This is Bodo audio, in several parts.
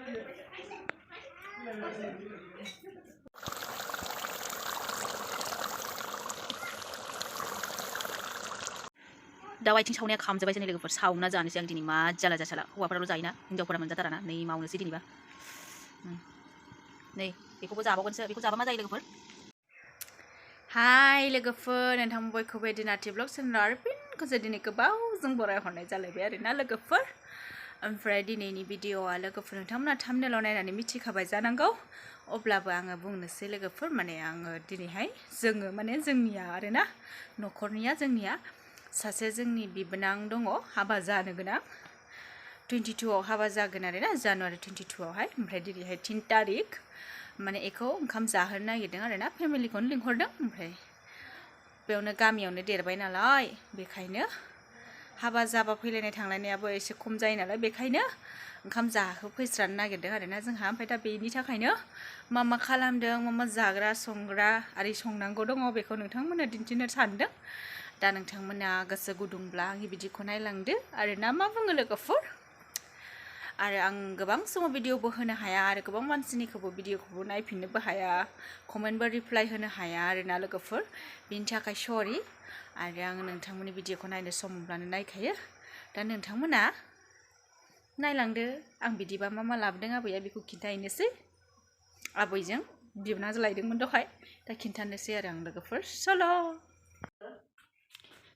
दाउ आथिं सावनाया खामजोब्बाय जोंनि लोगोफोर सावना जानोसै आं दिनै मा जाला जासाला हौवाफोराल' जायोना हिनजावफोरा मोनजाथाराना नै मावनोसै दिनैबा नै बेखौबो जाबावगोनसो बेखौ जाबा मा जायो लोगोफोर हाय लोगोफोर नोंथां बयखौबो दिनाथि ब्लग चेनेलाव आरो फिन खनसे दिनै गोबावजों बरायहरनाय जालायबाय आरोना लोगोफोर ओमफ्राय दिनैनि भिडिअ'आ लोगोफोर नोंथांमोना थाम्बनेलाव नायनानै मिथिखाबाय जानांगौ अब्लाबो आङो बुंनोसै लोगोफोर माने आङो दिनैहाय जोङो माने जोंनिया आरोना न'खरनिया जोंनिया सासे जोंनि बिबोनां दङ हाबा जानो गोनां 22आव हाबा जागोन आरोना जानुवारि 22आवहाय ओमफ्राय दिनैहाय 3 तारिख माने एखौ ओंखाम जाहोनो नागिरदों आरोना फेमिलिखौनो लिंहरदों ओमफ्राय बेयावनो गामियावनो देरबाय नालाय बेखायनो हाबा जाबा फैलायनाय थांलायनायाबो एसे खम जायो नालाय बेखायनो ओंखाम जाहोफैस्रानो नागिरदों आरोना जोंहा ओमफ्राय दा बेनि थाखायनो मा खालामदों मा जाग्रा संग्रा आरि संनांगौ दङ बेखौ नोंथांमोननो दिन्थिनो सानदों दा नोंथांमोना गोसो गुदुंब्ला आंनि भिडिअखौ नायलांदो आरोना मा बुङो लोगोफोर आरो आं गोबां समाव भिडिअबो होनो हाया आरो गोबां मानसिनिखौबो भिडिअखौबो नायफिननोबो हाया कमेन्टबो रिप्लाय होनो हाया आरोना लोगोफोर बिनि थाखाय सरि आरो आं नोंथांमोननि भिडिअखौ नायनो सम मोनब्लानो नायखायो दा नोंथांमोना नायलांदो आं बिदिबा मा लाबोदों आबैया बेखौ खिन्थाहैनोसै आबैजों बिबोनांजों लायदोंमोन दहाय दा खिन्थानोसै आरो आं लोगोफोर सल'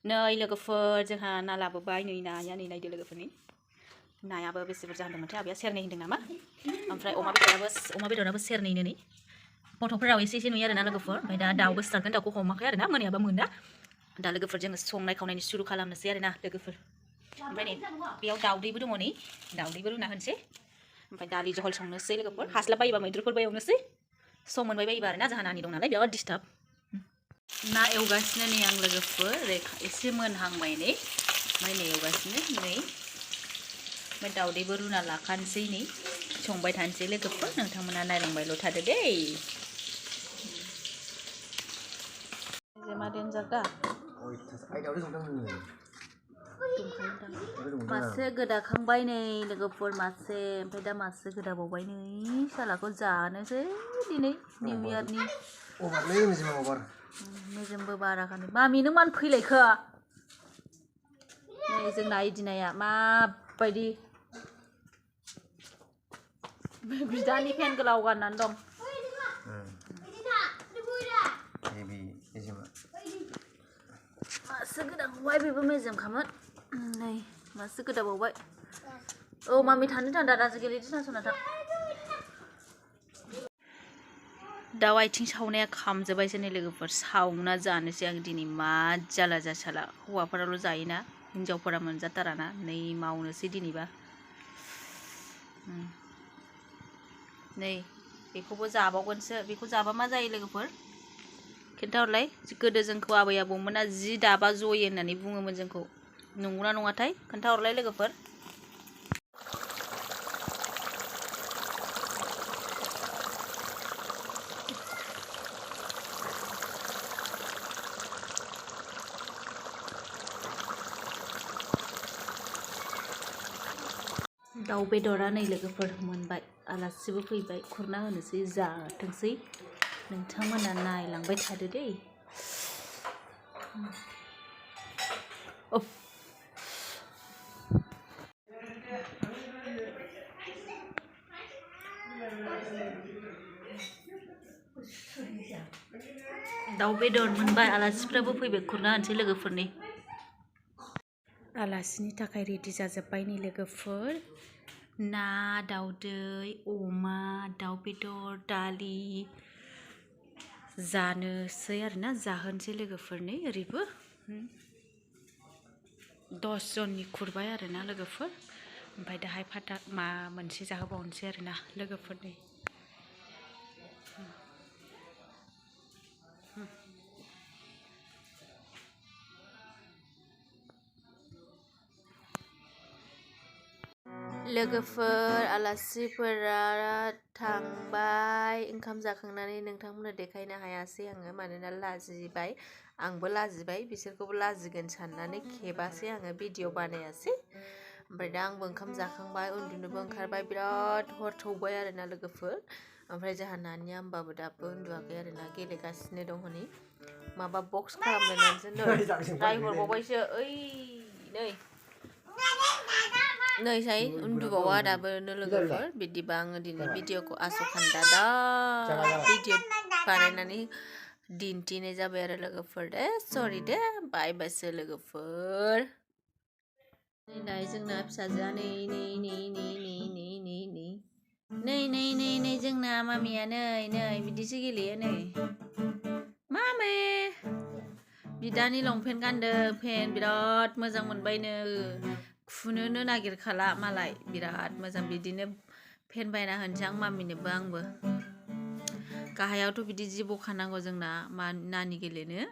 नै लोगोफोर जोंहा ना लाबोबाय नै नाया नै नायदो लोगोफोरनि नायाबो बेसे बुरजा होनदोंमोनथाय आबैया सेरनै होनदों नामा ओमफ्राय अमा बेदराबो सेरनैनो नै फट'फोराव एसे नुयो आरोना लोगोफोर ओमफ्राय दा दाउबो सिथारगोन दाउखौ हमाखै आरोना मोनायाबा मोना दा लोगोफोर जोङो संनाय खावनायनि सुरु खालामनोसै आरोना लोगोफोर ओमफ्राय नै बेयाव दाउदैबो दङ नै दाउदैबो रुना होनोसै ओमफ्राय दालि जहल संनोसै लोगोफोर हास्लाबबायोबा मैद्रुफोरबो एवनोसै सम मोनबाय बायोबा आरोना जोंहा नानि दं नालाय बेयाव डिस्टार्ब ना एवगासिनो नै आं लोगोफोर एसे मोनहांबाय नै ओमफ्राय नै एवगासिनो नै ओमफ्राय दाउदैबो रुना लाखानोसै नै संबाय थानोसै लोगोफोर नोंथांमोना नायलांबायल' थादो दै जेमा देन्जार दा मासे गोदाखांबाय नै लोगोफोर मासे ओमफ्राय दा मासे गोदाबावबाय नै सालाखौ जानोसै दिनै निउ इयारनि मेजेमबो बाराखानि मामि नों मानो फैलायखो नै जोंना इदिनाया माबायदि बिदानि फेन गोलाव गाननानै दं मासे गोदाबावबाय बेबो मेजेमखामोन नै मासे गोदाबावबाय औ मामि थानो थां दादाजों गेलेदो थांस'ना थां दाउ आथिं सावनाया खामजोब्बाय जोंनि लोगोफोर सावना जानोसै आं दिनै मा जाला जासाला हौवाफोराल' जायोना हिनजावफोरा मोनजाथाराना नै मावनोसै दिनैबा नै बेखौबो जाबावगोनसो बेखौ जाबा मा जायो लोगोफोर खिन्थाहरलाय गोदो जोंखौ आबै आबौमोना जि दाबा जयो होननानै बुङोमोन जोंखौ नंगौना नङाथाय खोन्थाहरलाय लोगोफोर दाउ बेदरा नै लोगोफोर मोनबाय आलासिबो फैबाय खुरना होनोसै जाथोंसै नोंथांमोना नायलांबाय थादो दै दाउ बेदर मोनबाय आलासिफ्राबो फैबाय खुरना होनोसै लोगोफोरनि आलासिनि थाखाय रेडि जाजोब्बाय नै लोगोफोर ना दाउदै अमा दाउ बेदर दालि जानोसै आरोना जाहोनोसै लोगोफोरनि ओरैबो 10 जननि खुरबाय आरोना लोगोफोर ओमफ्राय दाहाय फाटा मोनसे जाहोबावनोसै आरोना लोगोफोरनि लोगोफोर आलासिफोरा थांबाय ओंखाम जाखांनानै नोंथांमोननो देखायनो हायासै आङो मानोना लाजिबाय आंबो लाजिबाय बिसोरखौबो लाजिगोन साननानै खेबासै आङो भिडिअ बानायासै ओमफ्राय दा आंबो ओंखाम जाखांबाय उन्दुनोबो ओंखारबाय बिराद हर थौबाय आरोना लोगोफोर ओमफ्राय जोंहा नानिया होमबाबो दाबो उन्दुवाखै आरोना गेलेगासिनो दं हनै माबा बक्स खालामलायनानैसो रायहरबावबायसो ओइ नै साइ उन्दुबावा दाबोनो लोगोफोर बिदिबा आङो दिनै भिडिअखौ आस'खान्दा दा भिडिअ बानायनानै दिन्थिनाय जाबाय आरो लोगोफोर दे सरि दे बाय बायसो लोगोफोर नै जोंना फिसाजोआ नै जोंना मामिया नै बिदिसो गेलेयो नै मामे बिदानि लंपेन्ट गानदों पेन्ट बिराद मोजां मोनबायनो खुनोनो नागिरखाला मालाय बिराद मोजां बिदिनो पेन्ट बायना होनोसै आं मामिनोबो आंबो गाहायावथ' बिदि जि बखानांगौ जोंना नानि गेलेनो